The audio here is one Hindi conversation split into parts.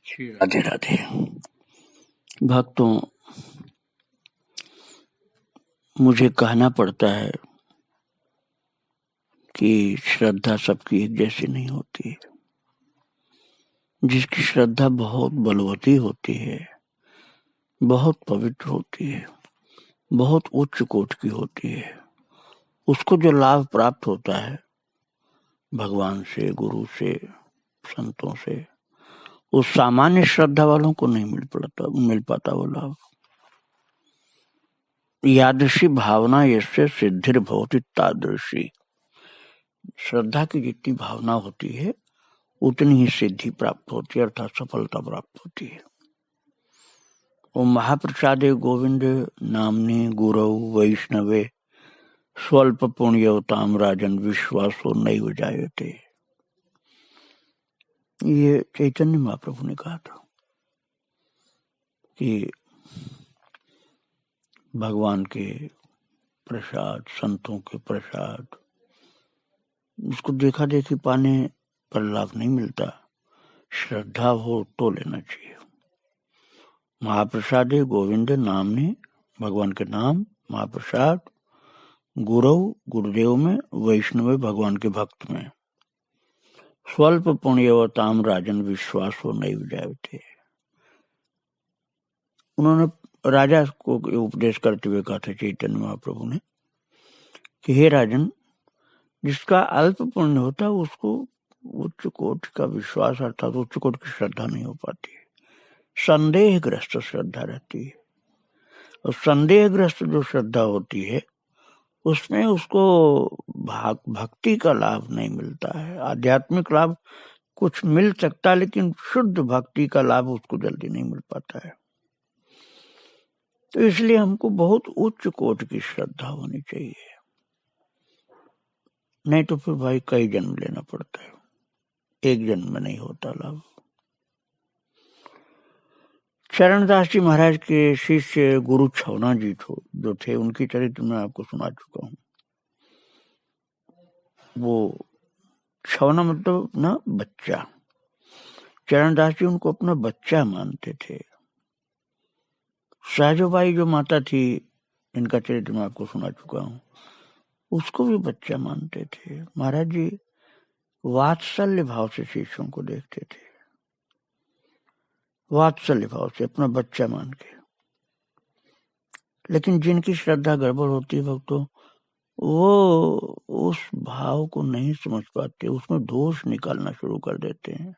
श्री राधे राधे। भक्तों, मुझे कहना पड़ता है कि श्रद्धा सबकी एक जैसी नहीं होती। जिसकी श्रद्धा बहुत बलवती होती है, बहुत पवित्र होती है, बहुत उच्च कोटि की होती है, उसको जो लाभ प्राप्त होता है भगवान से, गुरु से, संतों से, उस सामान्य श्रद्धा वालों को नहीं मिल पाता वो लाभ। यादृशी भावना यस्य सिद्धिर्भवति तादृशी। श्रद्धा की जितनी भावना होती है उतनी ही सिद्धि प्राप्त होती है, अर्थात सफलता प्राप्त होती है। वो महाप्रसादे गोविंद नामने गुरौ वैष्णवे स्वल्प पुण्यवताम राजन विश्वासो नैव जायते। ये चैतन्य महाप्रभु ने कहा था कि भगवान के प्रसाद, संतों के प्रसाद, उसको देखा देखी पाने पर लाभ नहीं मिलता। श्रद्धा हो तो लेना चाहिए। महाप्रसादे गोविंद नामने, भगवान के नाम, महाप्रसाद, गुरु गुरुदेव में, वैष्णव भगवान के भक्त में, स्वल्प पुण्यवताम राजन विश्वासो नैव जायते। उन्होंने राजा को उपदेश करते हुए कहा था चैतन्य महाप्रभु ने कि हे राजन, जिसका अल्प पुण्य होता है उसको उच्च कोटि का विश्वास अर्थात उच्च कोटि की श्रद्धा नहीं हो पाती है, संदेहग्रस्त श्रद्धा रहती है। और संदेहग्रस्त जो श्रद्धा होती है उसमें उसको भक्ति का लाभ नहीं मिलता है। आध्यात्मिक लाभ कुछ मिल सकता है लेकिन शुद्ध भक्ति का लाभ उसको जल्दी नहीं मिल पाता है। तो इसलिए हमको बहुत उच्च कोटि की श्रद्धा होनी चाहिए, नहीं तो फिर भाई कई जन्म लेना पड़ता है, एक जन्म में नहीं होता लाभ। चरणदास जी महाराज के शिष्य गुरु छवना जी जो थे, उनकी चरित्र मैं आपको सुना चुका हूँ। वो छवना मतलब ना बच्चा, चरणदास जी उनको अपना बच्चा मानते थे। सहजोबाई जो माता थी, इनका चरित्र मैं आपको सुना चुका हूँ, उसको भी बच्चा मानते थे। महाराज जी वात्सल्य भाव से शिष्यों को देखते थे, वात्सल्य भाव से, अपना बच्चा मान के। लेकिन जिनकी श्रद्धा गड़बड़ होती है भक्तों, वो उस भाव को नहीं समझ पाते, उसमें दोष निकालना शुरू कर देते हैं।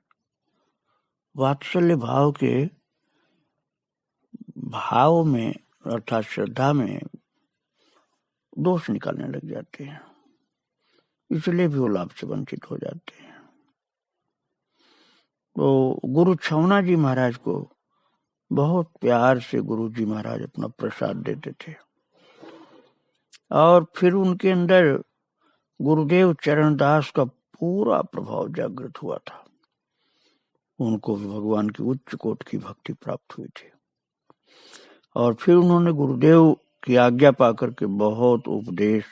वात्सल्य भाव के भाव में अर्थात श्रद्धा में दोष निकालने लग जाते हैं, इसलिए भी वो लाभ से वंचित हो जाते हैं। तो गुरु छवना जी महाराज को बहुत प्यार से गुरु जी महाराज अपना प्रसाद देते थे और फिर उनके अंदर गुरुदेव चरणदास का पूरा प्रभाव जागृत हुआ था। उनको भी भगवान की उच्च कोटि की भक्ति प्राप्त हुई थी और फिर उन्होंने गुरुदेव की आज्ञा पाकर के बहुत उपदेश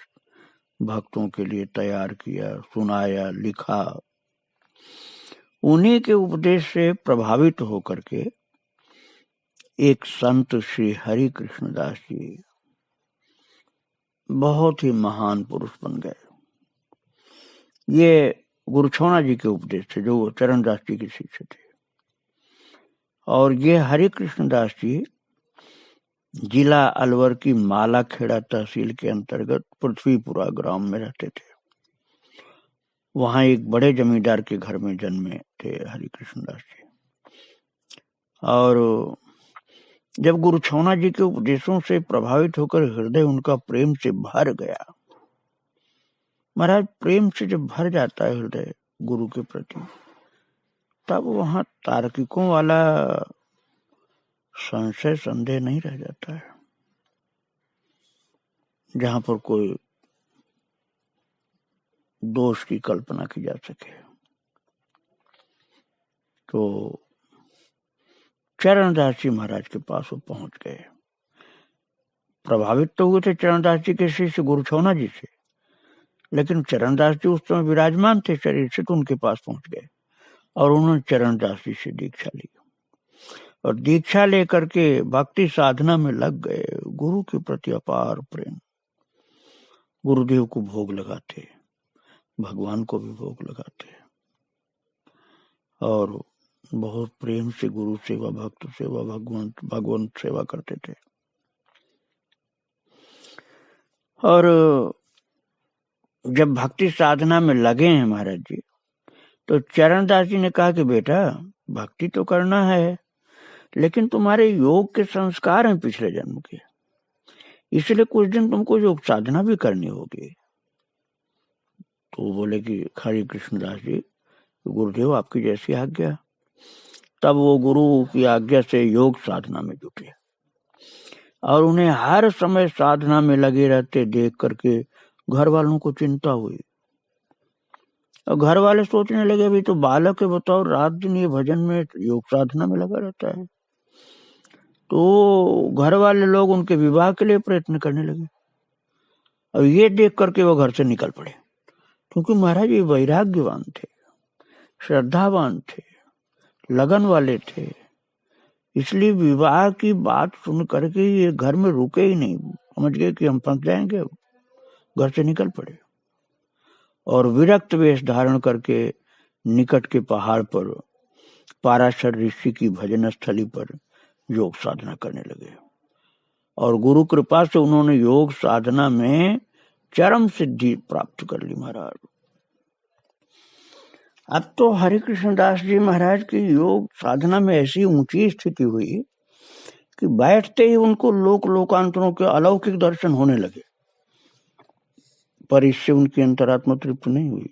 भक्तों के लिए तैयार किया, सुनाया, लिखा। उन्हीं के उपदेश से प्रभावित होकर के एक संत श्री हरि कृष्णदास जी बहुत ही महान पुरुष बन गए। ये गुरु छवना जी के उपदेश थे जो चरणदास जी के शिष्य थे। और ये हरि कृष्णदास जी जिला अलवर की मालाखेड़ा तहसील के अंतर्गत पृथ्वीपुरा ग्राम में रहते थे। वहां एक बड़े जमींदार के घर में जन्मे थे हरि कृष्णदास जी। और जब गुरु छवना जी के उपदेशों से प्रभावित होकर हृदय उनका प्रेम से भर गया। महाराज, प्रेम से जब भर जाता है हृदय गुरु के प्रति, तब वहां तार्किकों वाला संशय संदेह नहीं रह जाता है, जहां पर कोई दोष की कल्पना की जा सके। तो चरणदास जी महाराज के पास वो पहुंच गए। प्रभावित तो हुए थे चरणदास जी के शिष्य गुरु छवना जी से, लेकिन चरणदास जी उस समय विराजमान थे शरीर से, तो उनके पास पहुंच गए और उन्होंने चरणदास जी से दीक्षा ली। और दीक्षा लेकर के भक्ति साधना में लग गए। गुरु के प्रति अपार प्रेम, गुरुदेव को भोग लगाते, भगवान को भी भोग लगाते और बहुत प्रेम से गुरु सेवा, भक्त सेवा, भगवंत सेवा करते थे। और जब भक्ति साधना में लगे हैं महाराज जी, तो चरणदास जी ने कहा कि बेटा भक्ति तो करना है, लेकिन तुम्हारे योग के संस्कार हैं पिछले जन्म के, इसलिए कुछ दिन तुमको योग साधना भी करनी होगी। तो बोले कि हरि कृष्णदास जी, गुरुदेव आपकी जैसी आज्ञा। तब वो गुरु की आज्ञा से योग साधना में जुटे और उन्हें हर समय साधना में लगे रहते देख करके घर वालों को चिंता हुई। और घर वाले सोचने लगे अभी तो बालक है, बताओ रात दिन ये भजन में योग साधना में लगा रहता है। तो घर वाले लोग उनके विवाह के लिए प्रयत्न करने लगे। और ये देख करके वो घर से निकल पड़े, क्योंकि महाराज ये वैराग्यवान थे, श्रद्धावान थे, लगन वाले थे। इसलिए विवाह की बात सुन करके ये घर में रुके ही नहीं, समझ गए कि हम फंस जाएंगे, घर से निकल पड़े और विरक्त वेश धारण करके निकट के पहाड़ पर पाराशर ऋषि की भजन स्थली पर योग साधना करने लगे। और गुरु कृपा से उन्होंने योग साधना में चरम सिद्धि प्राप्त कर ली महाराज। अब तो हरि कृष्णदास जी महाराज की योग साधना में ऐसी ऊंची स्थिति हुई कि बैठते ही उनको लोकांतरों के अलौकिक दर्शन होने लगे, पर इससे उनकी अंतरात्मा तृप्त नहीं हुई।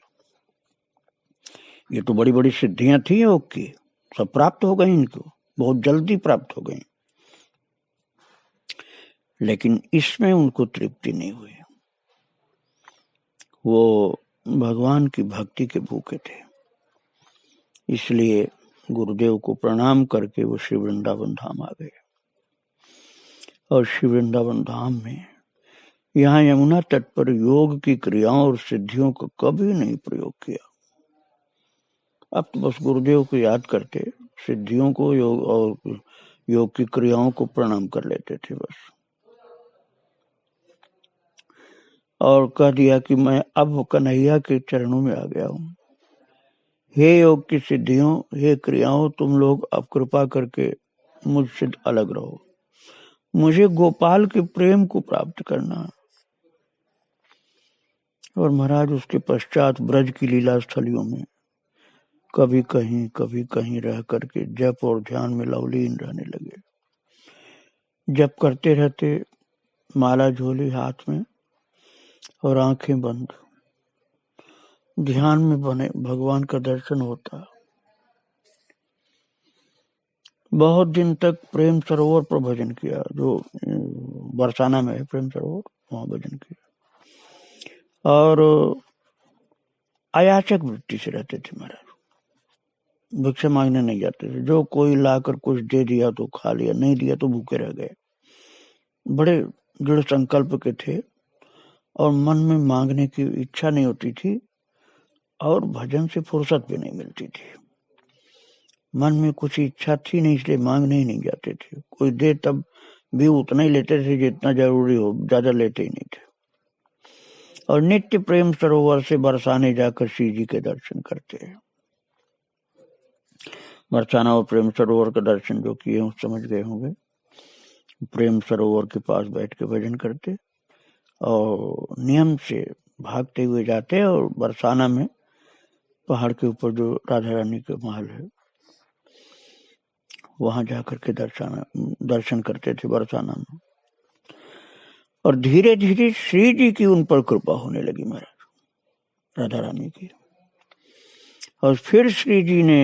ये तो बड़ी बड़ी सिद्धियां थी योग की, सब प्राप्त हो गई, इनको बहुत जल्दी प्राप्त हो गई, लेकिन इसमें उनको तृप्ति नहीं हुई। वो भगवान की भक्ति के भूखे थे, इसलिए गुरुदेव को प्रणाम करके वो श्री वृंदावन धाम आ गए। और श्री वृंदावन धाम में यहाँ यमुना तट पर योग की क्रियाओं और सिद्धियों का कभी नहीं प्रयोग किया। अब तो बस गुरुदेव को याद करते, सिद्धियों को योग की क्रियाओं को प्रणाम कर लेते थे बस, और कह दिया कि मैं अब कन्हैया के चरणों में आ गया हूँ। हे योग की सिद्धियों, हे क्रियाओं, तुम लोग अब कृपा करके मुझसे अलग रहो, मुझे गोपाल के प्रेम को प्राप्त करना। और महाराज उसके पश्चात ब्रज की लीला स्थलियों में कभी कहीं रह करके जप और ध्यान में लवलीन रहने लगे। जप करते रहते, माला झोली हाथ में और आंखें बंद, ध्यान में बने, भगवान का दर्शन होता। बहुत दिन तक प्रेम सरोवर पर भजन किया, जो बरसाना में है प्रेम सरोवर, वहां भजन किया। और अयाचक वृत्ति से रहते थे महाराज, भिक्षा मांगने नहीं जाते थे। जो कोई लाकर कुछ दे दिया तो खा लिया, नहीं दिया तो भूखे रह गए। बड़े दृढ़ संकल्प के थे और मन में मांगने की इच्छा नहीं होती थी और भजन से फुर्सत भी नहीं मिलती थी। मन में कुछ इच्छा थी नहीं, इसलिए मांगने ही नहीं जाते थे। कोई दे तब भी उतना ही लेते थे जितना जरूरी हो, ज्यादा लेते ही नहीं थे। और नित्य प्रेम सरोवर से बरसाने जाकर श्री जी के दर्शन करते हैं। बरसाना और प्रेम सरोवर का दर्शन जो किए हो समझ गए होंगे। प्रेम सरोवर के पास बैठ के भजन करते और नियम से भागते हुए जाते और बरसाना में पहाड़ के ऊपर जो राधा रानी का महल है वहां जाकर के दर्शन करते थे बरसाना में। और धीरे धीरे श्री जी की उन पर कृपा होने लगी महाराज, राधा रानी की। और फिर श्री जी ने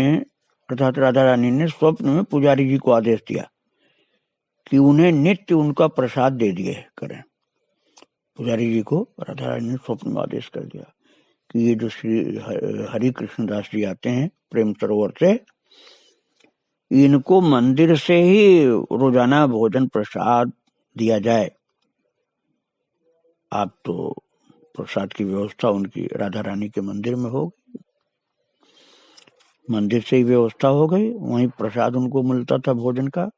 अर्थात राधा रानी ने स्वप्न में पुजारी जी को आदेश दिया कि उन्हें नित्य उनका प्रसाद दे दिए करें। पुजारी जी को राधा रानी ने स्वप्न में आदेश कर दिया कि ये जो श्री हरि कृष्णदास जी आते हैं प्रेम सरोवर से, इनको मंदिर से ही रोजाना भोजन प्रसाद दिया जाए। आप तो प्रसाद की व्यवस्था उनकी राधा रानी के मंदिर में होगी। मंदिर से ही व्यवस्था हो गई, वहीं प्रसाद उनको मिलता था भोजन का।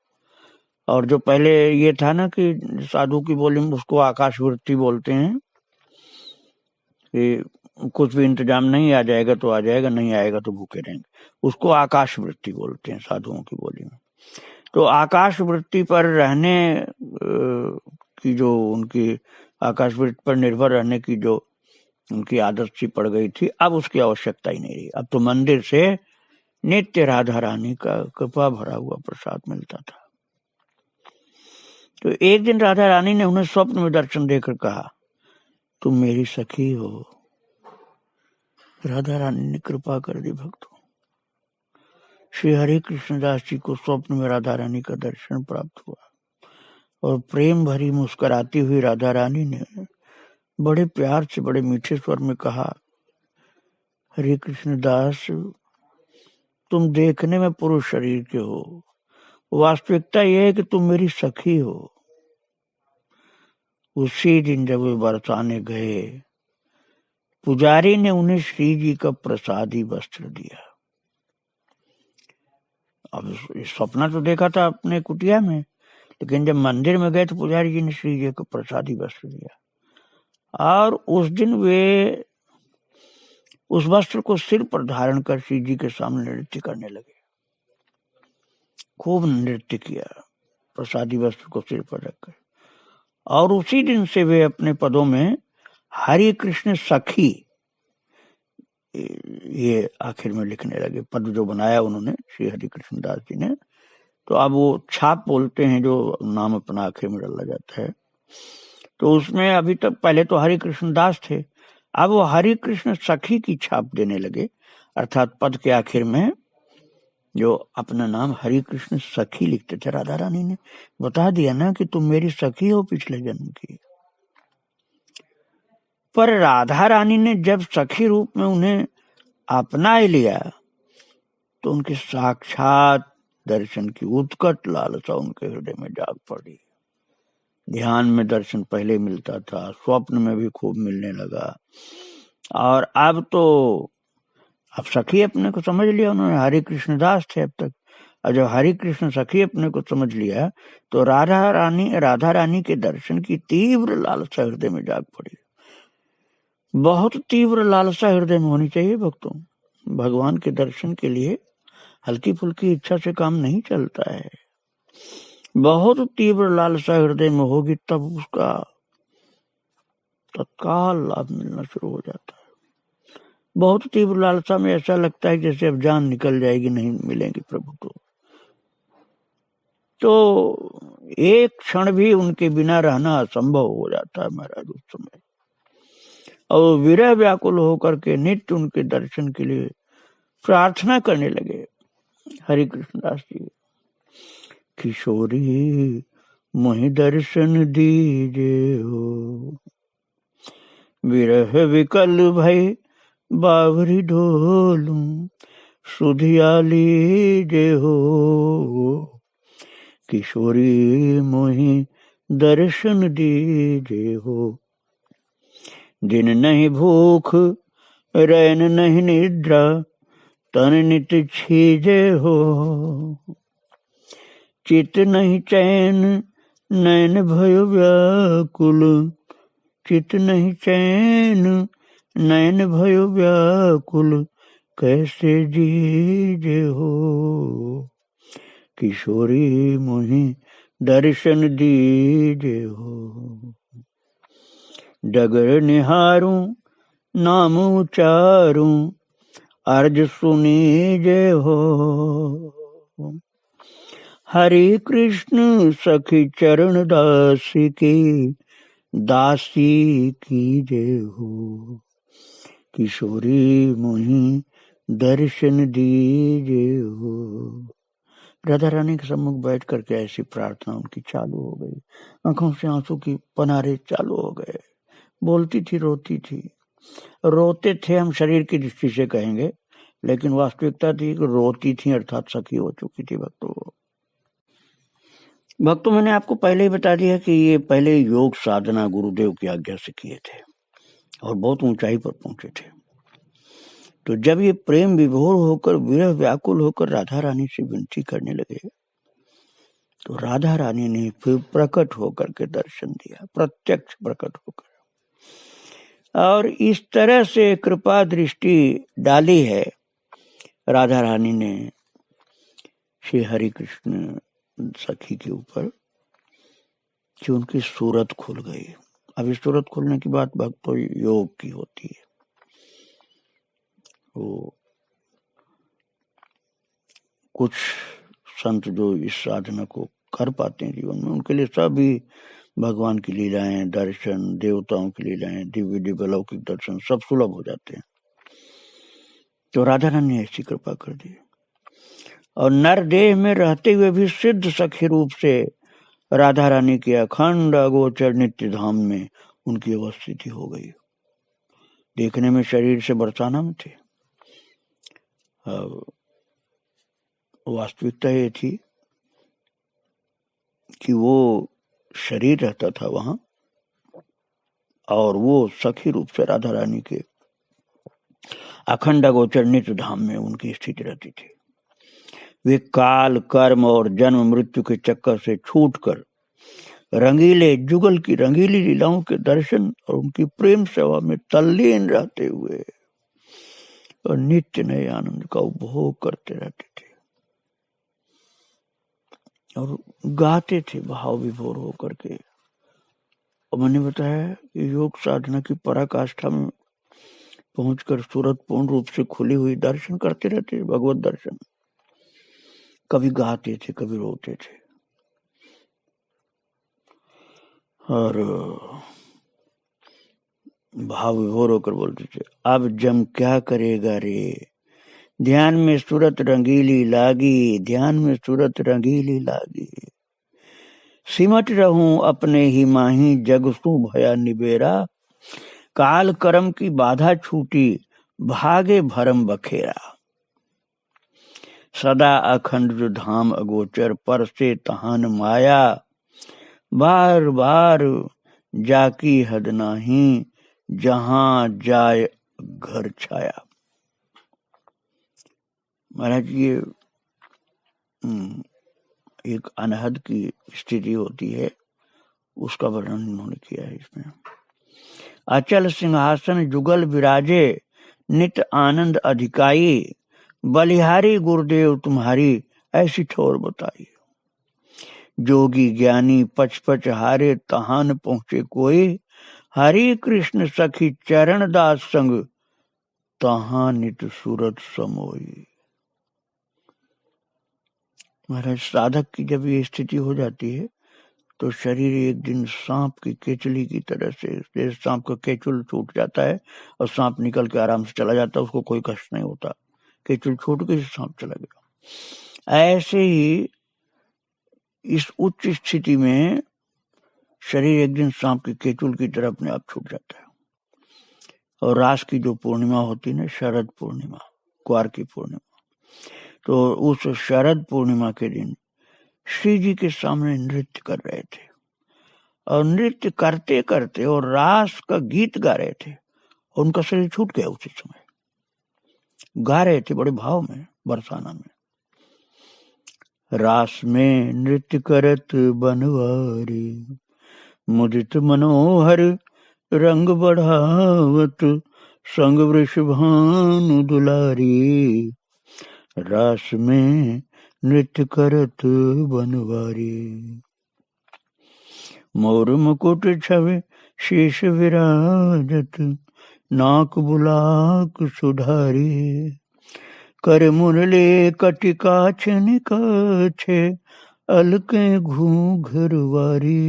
और जो पहले ये था ना कि साधु की बोली में उसको आकाश वृत्ति बोलते हैं, कि कुछ भी इंतजाम नहीं, आ जाएगा तो आ जाएगा, नहीं आएगा तो भूखे रहेंगे, उसको आकाश वृत्ति बोलते हैं साधुओं की बोली में। तो आकाश वृत्ति पर रहने की जो उनकी आकाश वृत्ति पर निर्भर रहने की जो उनकी आदत सी पड़ गई थी, अब उसकी आवश्यकता ही नहीं रही। अब तो मंदिर से नित्य राधा रानी का कृपा भरा हुआ प्रसाद मिलता था। तो एक दिन राधा रानी ने उन्हें स्वप्न में दर्शन देकर कहा, तुम मेरी सखी हो। राधा रानी ने कृपा कर दी भक्तों। श्री हरि कृष्णदास जी को स्वप्न में राधा रानी का दर्शन प्राप्त हुआ और प्रेम भरी मुस्कुराती हुई राधा रानी ने बड़े प्यार से बड़े मीठे स्वर में कहा, हरि कृष्णदास, तुम देखने में पुरुष शरीर के हो, वास्तविकता यह है कि तुम मेरी सखी हो। उसी दिन जब वे बरसाने गए, पुजारी ने उन्हें श्री जी का प्रसादी वस्त्र दिया। अब सपना तो देखा था अपने कुटिया में, लेकिन जब मंदिर में गए तो पुजारी जी ने श्री जी को प्रसादी वस्त्र दिया। और उस दिन वे उस वस्त्र को सिर पर धारण कर श्री जी के सामने नृत्य करने लगे। खूब नृत्य किया प्रसादी वस्त्र को सिर पर रखकर। और उसी दिन से वे अपने पदों में हरि कृष्ण सखी ये आखिर में लिखने लगे। पद जो बनाया उन्होंने श्री हरि कृष्णदास जी ने, तो अब वो छाप बोलते हैं जो नाम अपना आखिर में डाला जाता है। तो उसमें अभी तक पहले तो हरि कृष्णदास थे, अब वो हरि कृष्ण सखी की छाप देने लगे, अर्थात पद के आखिर में जो अपना नाम हरि कृष्ण सखी लिखते थे। राधा रानी ने बता दिया ना कि तुम मेरी सखी हो पिछले जन्म की। पर राधा रानी ने जब सखी रूप में उन्हें अपना लिया तो उनके साक्षात दर्शन की उत्कट लालसा उनके हृदय में जाग पड़ी। ध्यान में दर्शन पहले मिलता था, स्वप्न में भी खूब मिलने लगा, और अब तो अब सखी अपने को समझ लिया उन्होंने। हरि कृष्णदास थे अब तक, और जब हरि कृष्ण सखी अपने को समझ लिया तो राधा रानी के दर्शन की तीव्र लालसा हृदय में जाग पड़ी। बहुत तीव्र लालसा हृदय में होनी चाहिए भक्तों। भगवान के दर्शन के लिए हल्की फुल्की इच्छा से काम नहीं चलता है। बहुत तीव्र लालसा हृदय में होगी तब उसका तत्काल लाभ मिलना शुरू हो जाता है। बहुत तीव्र लालसा में ऐसा लगता है जैसे अब जान निकल जाएगी, नहीं मिलेंगे प्रभु को। तो एक क्षण भी उनके बिना रहना असंभव हो जाता है महाराज उस समय। और विरह व्याकुल होकर के नित्य उनके दर्शन के लिए प्रार्थना करने लगे हरि कृष्णदास जी। किशोरी मोहि दर्शन दीजे हो, विरह विकल भई बावरी ढोलू, सुधिया लीजे हो। किशोरी मोहि दर्शन दीजे हो, दिन नहीं भूख रैन नहीं निद्रा, तन नित छीजे हो। चित नहीं चैन नैन भयो व्याकुल, चित नहीं चैन नैन भयो व्याकुल, कैसे जीजे हो। किशोरी मोहि दर्शन दीजे हो, डगर निहारूं नाम उचारूं, अर्ज सुनीजे हो। हरि कृष्ण सखी चरण दासी की, दासी कीजे हो। किशोरी मोहि दर्शन दीजे हो। राधा रानी के सम्मुख बैठ करके ऐसी प्रार्थना उनकी चालू हो गई। आंखों से आंसू की पनारे चालू हो गए। बोलती थी, रोती थी। रोते थे हम शरीर की दृष्टि से कहेंगे, लेकिन वास्तविकता थी कि रोती थी, अर्थात सखी हो चुकी थी भक्तों मैंने आपको पहले ही बता दिया कि ये पहले योग साधना गुरुदेव की आज्ञा से किए थे और बहुत ऊंचाई पर पहुंचे थे। तो जब ये प्रेम विभोर होकर विरह व्याकुल होकर राधा रानी से विनती करने लगे, तो राधा रानी ने फिर प्रकट होकर के दर्शन दिया, प्रत्यक्ष प्रकट होकर, और इस तरह से कृपा दृष्टि डाली है राधा रानी ने श्री हरि कृष्ण सखी के ऊपर कि उनकी सूरत खुल गई। अब इस सूरत खुलने की बात भक्तों योग की होती है। वो कुछ संत जो इस साधना को कर पाते हैं जीवन में, उनके लिए सभी भगवान की लीलाएं, दर्शन, देवताओं की लीलाएं, दिव्य दिव्य लौकिक दर्शन सब सुलभ हो जाते हैं। तो राधा रानी ने ऐसी कृपा कर दी, और नर देह में रहते हुए भी सिद्ध सखी रूप से राधा रानी के अखंड अगोचर नित्य धाम में उनकी अवस्थिति हो गई। देखने में शरीर से बरसाना में थे, वास्तविकता ये थी कि वो शरीर रहता था वहां, और वो सखी रूप से राधा रानी के अखंड अगोचर नित्य धाम में उनकी स्थिति रहती थी। वे काल, कर्म और जन्म मृत्यु के चक्कर से छूटकर रंगीले जुगल की रंगीली लीलाओं के दर्शन और उनकी प्रेम सेवा में तल्लीन रहते हुए और नित्य नए आनंद का उपभोग करते रहते थे, और गाते थे भाव विभोर होकर के। और मैंने बताया कि योग साधना की पराकाष्ठा में पहुंचकर सूरत पूर्ण रूप से खुली हुई दर्शन करते रहते थे, भगवत दर्शन। कभी गाते थे, कभी रोते थे, और भाव विभोर होकर बोलते थे, अब जम क्या करेगा रे, ध्यान में सूरत रंगीली लागी, ध्यान में सूरत रंगीली लागी, सिमट रहूं अपने ही माही, जग सु भया निबेरा, काल कर्म की बाधा छूटी, भागे भरम बखेरा, सदा अखंड जो धाम अगोचर, पर से तहान माया, बार बार जाकी हद नाही, जहां जाए घर छाया। महाराज ये एक अनहद की स्थिति होती है, उसका वर्णन इन्होंने किया है इसमें। अचल सिंहासन जुगल विराजे, नित आनंद अधिकाई, बलिहारी गुरुदेव तुम्हारी ऐसी ठोर बताई, जोगी ज्ञानी पच पच हारे, तहान पहुंचे कोई, हरि कृष्ण सखी चरण दास संग, तहां नित सूरत समोई। महाराज साधक की जब ये स्थिति हो जाती है तो शरीर एक दिन सांप की केचली की तरह से, सांप का केचुल छूट जाता है और सांप निकल के आराम से चला जाता है, उसको कोई कष्ट नहीं होता, केचुल छूट के सांप चला गया। ऐसे ही इस उच्च स्थिति में शरीर एक दिन सांप की केचुल की तरह अपने आप छूट जाता है। और रास की जो पूर्णिमा होती है ना, शरद पूर्णिमा, क्वार की पूर्णिमा, तो उस शरद पूर्णिमा के दिन श्री जी के सामने नृत्य कर रहे थे, और नृत्य करते करते और रास का गीत गा रहे थे, और उनका शरीर छूट गया उसी समय। गा रहे थे बड़े भाव में, बरसाना में, रास में नृत्य करत बनवारी, मुदित मनोहर रंग बढ़ावत, संग वृषभानु दुलारी, रास में नृत्य करत बनवारी, मोर मुकुट छवि शीश विराजत, नाक बुलाक सुधारी, कर मुरली कटिका छे, अलके घूंघरवारी,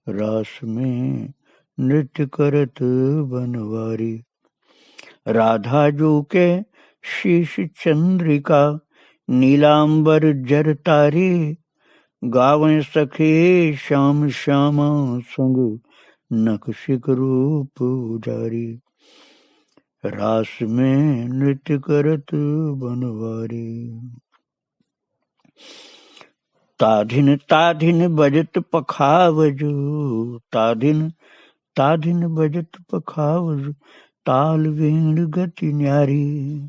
रास में नृत्य करत बनवारी, राधा जो के शीश चंद्रिका, नीलांबर जर तारी, गावें सखे श्याम श्यामा संग, नखशिक रूप उजारी, रास में नृत्य करत बनवारी, ताधिन ताधिन बजत पखावजु, ताधिन ताधिन बजत पखावजु, ताल वेण गति न्यारी,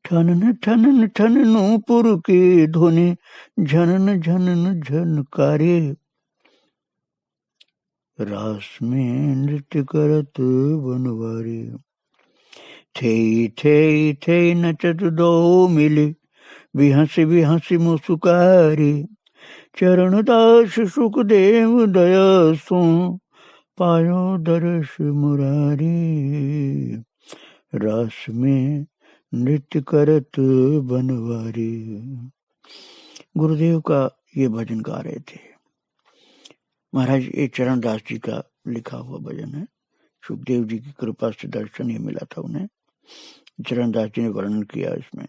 ठनन ठनन ठन नूपुर की ध्वनि, झनन झनन झनकारे। रास में नृत्य करत बनवारी, थे थे थे नचत दो मिले, बिहसी बिहसी मुस्कारे। चरण दास सुखदेव दया सो, पायो दर्श मुरारी। रास में नृत्य करत बनवारी। गुरुदेव का ये भजन गा रहे थे महाराज। ये चरणदास जी का लिखा हुआ भजन है। सुखदेव जी की कृपा से दर्शन ही मिला था उन्हें। चरणदास जी ने वर्णन किया इसमें,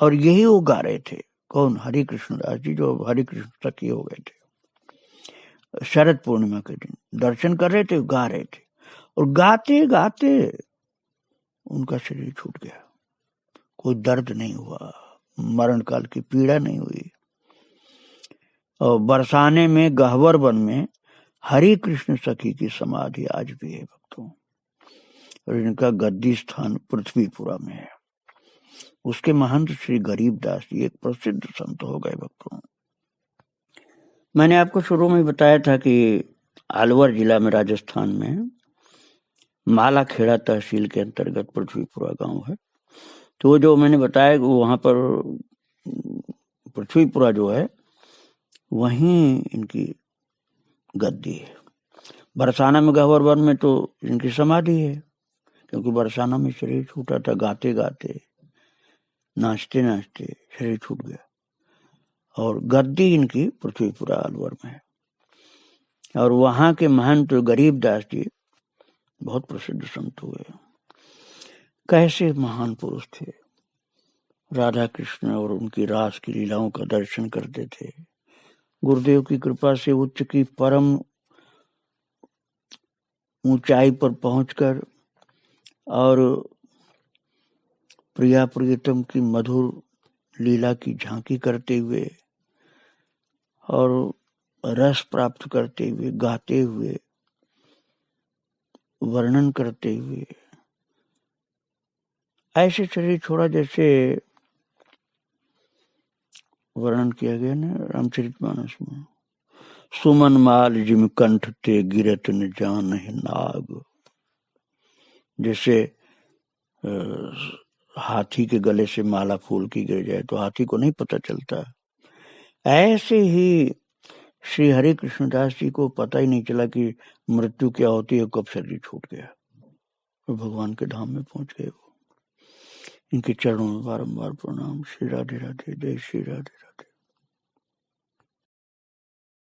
और यही वो गा रहे थे। कौन? हरि कृष्ण दास जी, जो हरि कृष्ण सखी हो गए थे। शरद पूर्णिमा के दिन दर्शन कर रहे थे, गा रहे थे, और गाते गाते उनका शरीर छूट गया। कोई दर्द नहीं हुआ, मरण काल की पीड़ा नहीं हुई। और बरसाने में गहवर वन में हरि कृष्ण सखी की समाधि आज भी है भक्तों, और इनका गद्दी स्थान पृथ्वीपुरा में है। उसके महंत श्री गरीबदास जी एक प्रसिद्ध संत हो गए भक्तों। मैंने आपको शुरू में बताया था कि अलवर जिला में राजस्थान में मालाखेड़ा तहसील के अंतर्गत पृथ्वीपुरा गांव है। तो जो मैंने बताया वहां पर पृथ्वीपुरा जो है वहीं इनकी गद्दी है। बरसाना में गहवर वन में तो इनकी समाधि है, क्योंकि बरसाना में शरीर छूटा था। गाते गाते नाचते नाचते शरीर छूट गया, और गद्दी इनकी पृथ्वीपुरा अलवर में है। और वहां के महंत गरीबदास जी बहुत प्रसिद्ध संत हुए। कैसे महान पुरुष थे। राधा कृष्ण और उनकी रास की लीलाओं का दर्शन करते थे। गुरुदेव की कृपा से उच्च की परम ऊंचाई पर पहुंचकर और प्रिया प्रियतम की मधुर लीला की झांकी करते हुए और रस प्राप्त करते हुए, गाते हुए, वर्णन करते हुए ऐसे शरीर छोड़ा जैसे वर्णन किया गया ना रामचरितमानस में। सुमन माल जिम कंठ ते गिरत न जान है नाग। जैसे हाथी के गले से माला फूल की गिर जाए तो हाथी को नहीं पता चलता, ऐसे ही श्री हरि कृष्णदास जी को पता ही नहीं चला कि मृत्यु क्या होती है, कब शरीर छूट गया, तो भगवान के धाम में पहुंच गए वो। इनके चरणों में बारंबार प्रणाम। श्री राधे राधे, जय श्री राधे राधे।